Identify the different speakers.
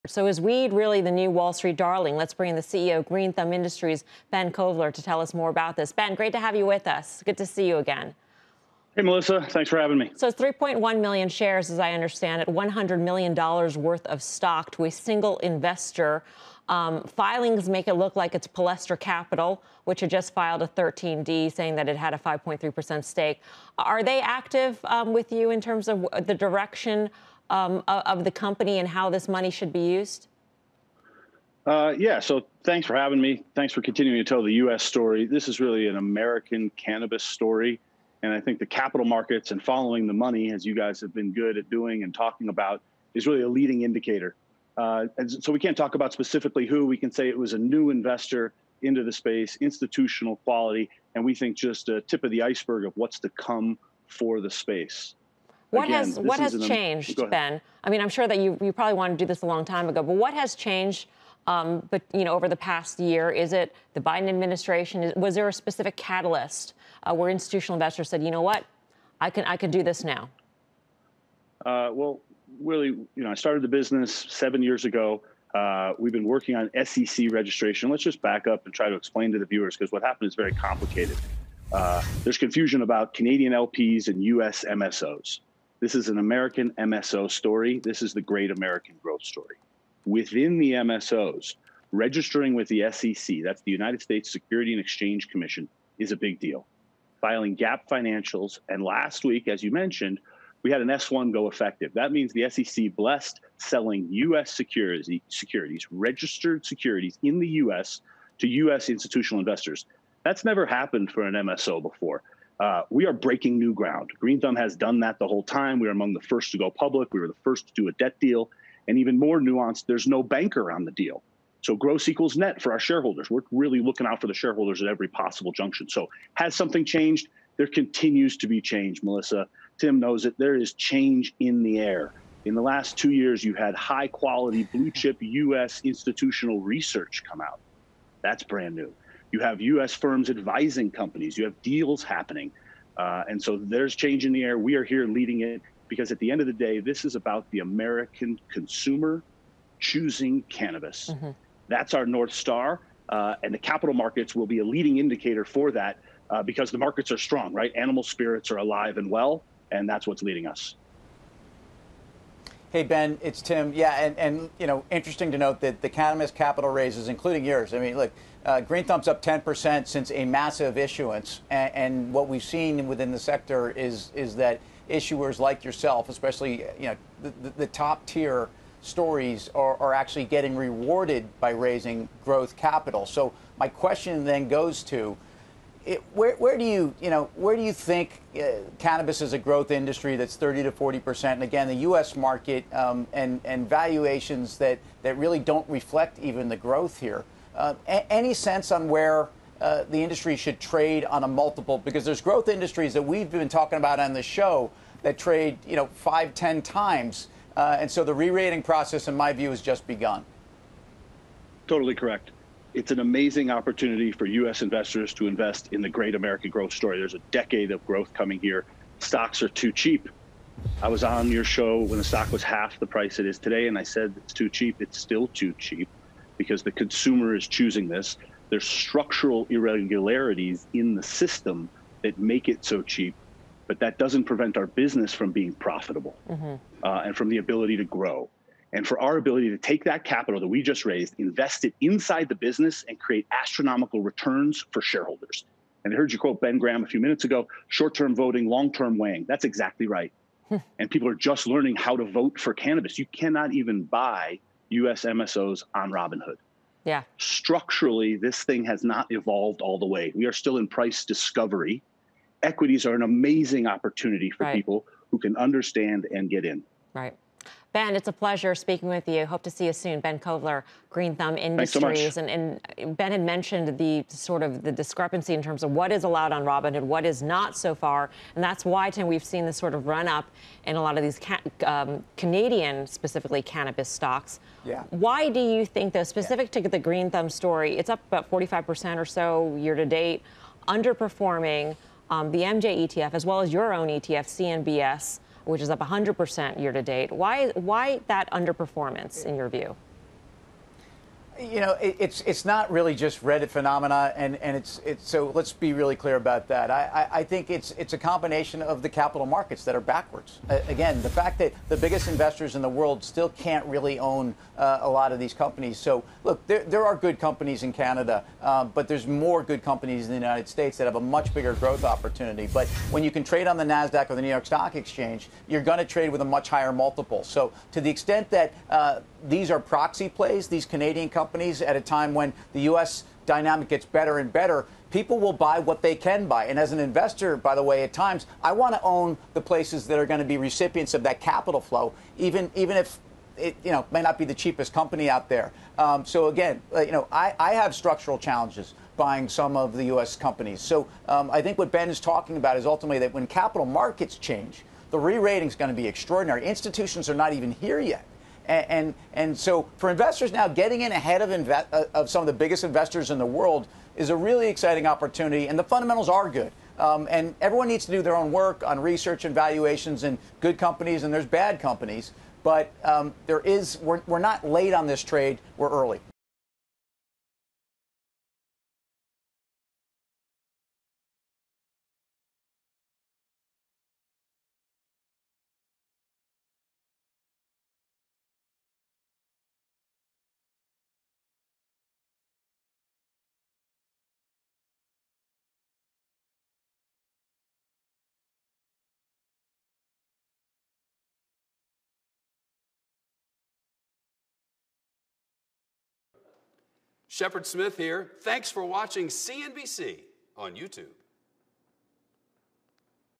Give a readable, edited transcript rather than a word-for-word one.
Speaker 1: So is weed really the new Wall Street darling? Let's bring in the CEO of Green Thumb Industries, Ben Kovler, to tell us more about this. Ben, great to have you with us. Good to see you again.
Speaker 2: Hey, Melissa. Thanks for having me.
Speaker 1: So it's 3.1 million shares, as I understand it, $100 million worth of stock to a single investor. Filings make it look like it's Palestra Capital, which had just filed a 13D saying that it had a 5.3% stake. Are they active with you in terms of the direction of the company and how this money should be used?
Speaker 2: Yeah, so thanks for having me. Thanks for continuing to tell the U.S. story. This is really an American cannabis story. And I think the capital markets and following the money, as you guys have been good at doing and talking about, is really a leading indicator. And so we can't talk about specifically who. We can say it was a new investor into the space, institutional quality, and we think just a tip of the iceberg of what's to come for the space.
Speaker 1: What has changed, Ben? I mean, I'm sure that you probably wanted to do this a long time ago, but what has changed over the past year? Is it the Biden administration? Was there a specific catalyst where institutional investors said, you know what, I can do this now?
Speaker 2: Well, really, I started the business 7 years ago. We've been working on SEC registration. Let's just back up and try to explain to the viewers, because what happened is very complicated. There's confusion about Canadian LPs and U.S. MSOs. This is an American MSO story. This is the great American growth story. Within the MSOs, registering with the SEC, that's the United States Securities and Exchange Commission, is a big deal. Filing GAAP financials, and last week, as you mentioned, we had an S1 go effective. That means the SEC blessed selling U.S. securities, registered securities in the U.S. to U.S. institutional investors. That's never happened for an MSO before. We are breaking new ground. Green Thumb has done that the whole time. We were among the first to go public. We were the first to do a debt deal. And even more nuanced, there's no banker on the deal. So gross equals net for our shareholders. We're really looking out for the shareholders at every possible junction. So has something changed? There continues to be change, Melissa. Tim knows it. There is change in the air. In the last 2 years, you had high quality blue chip U.S. institutional research come out. That's brand new. You have U.S. firms advising companies. You have deals happening. And so there's change in the air. We are here leading it because at the end of the day, this is about the American consumer choosing cannabis. Mm-hmm. That's our North Star. And the capital markets will be a leading indicator for that because the markets are strong, right? Animal spirits are alive and well, and that's what's leading us.
Speaker 3: Hey, Ben, it's Tim. Yeah, and interesting to note that the cannabis capital raises, including yours. I mean, look, Green Thumb's up 10% since a massive issuance. And what we've seen within the sector is that issuers like yourself, especially the top tier stories, are actually getting rewarded by raising growth capital. So my question then goes to, where do you think cannabis is a growth industry that's 30 to 40%? And again, the U.S. market and valuations that really don't reflect even the growth here. Any sense on where the industry should trade on a multiple? Because there's growth industries that we've been talking about on the show that trade 5, 10 times. And so the re-rating process, in my view, has just begun.
Speaker 2: Totally correct. It's an amazing opportunity for U.S. investors to invest in the great American growth story. There's a decade of growth coming here. Stocks are too cheap. I was on your show when the stock was half the price it is today, and I said it's too cheap. It's still too cheap because the consumer is choosing this. There's structural irregularities in the system that make it so cheap, but that doesn't prevent our business from being profitable and from the ability to grow. And for our ability to take that capital that we just raised, invest it inside the business, and create astronomical returns for shareholders. And I heard you quote Ben Graham a few minutes ago, short-term voting, long-term weighing. That's exactly right. And people are just learning how to vote for cannabis. You cannot even buy U.S. MSOs on Robinhood.
Speaker 1: Yeah.
Speaker 2: Structurally, this thing has not evolved all the way. We are still in price discovery. Equities are an amazing opportunity for people who can understand and get in.
Speaker 1: Right. Ben, it's a pleasure speaking with you. Hope to see you soon. Ben Kovler, Green Thumb Industries.
Speaker 2: Thanks so much.
Speaker 1: And Ben had mentioned the sort of the discrepancy in terms of what is allowed on Robinhood, what is not so far. And that's why, Tim, we've seen this sort of run up in a lot of these Canadian, specifically cannabis stocks.
Speaker 3: Yeah.
Speaker 1: Why do you think, though, specific to the Green Thumb story, it's up about 45% or so year to date, underperforming the MJ ETF as well as your own ETF, CNBS, which is up 100% year to date. Why that underperformance in your view?
Speaker 3: It's not really just Reddit phenomena, and it's so let's be really clear about that. I think it's a combination of the capital markets that are backwards. Again, the fact that the biggest investors in the world still can't really own a lot of these companies. So look, there are good companies in Canada, but there's more good companies in the United States that have a much bigger growth opportunity. But when you can trade on the NASDAQ or the New York Stock Exchange, you're going to trade with a much higher multiple. So to the extent that these are proxy plays, these Canadian companies, at a time when the U.S. dynamic gets better and better, people will buy what they can buy. And as an investor, by the way, at times, I want to own the places that are going to be recipients of that capital flow, even if it may not be the cheapest company out there. So again, I have structural challenges buying some of the U.S. companies. So I think what Ben is talking about is ultimately that when capital markets change, the re-rating is going to be extraordinary. Institutions are not even here yet. And so for investors now, getting in ahead of some of the biggest investors in the world is a really exciting opportunity, and the fundamentals are good. And everyone needs to do their own work on research and valuations, and good companies, and there's bad companies. But we're not late on this trade, we're early.
Speaker 4: Shepard Smith here. Thanks for watching CNBC on YouTube.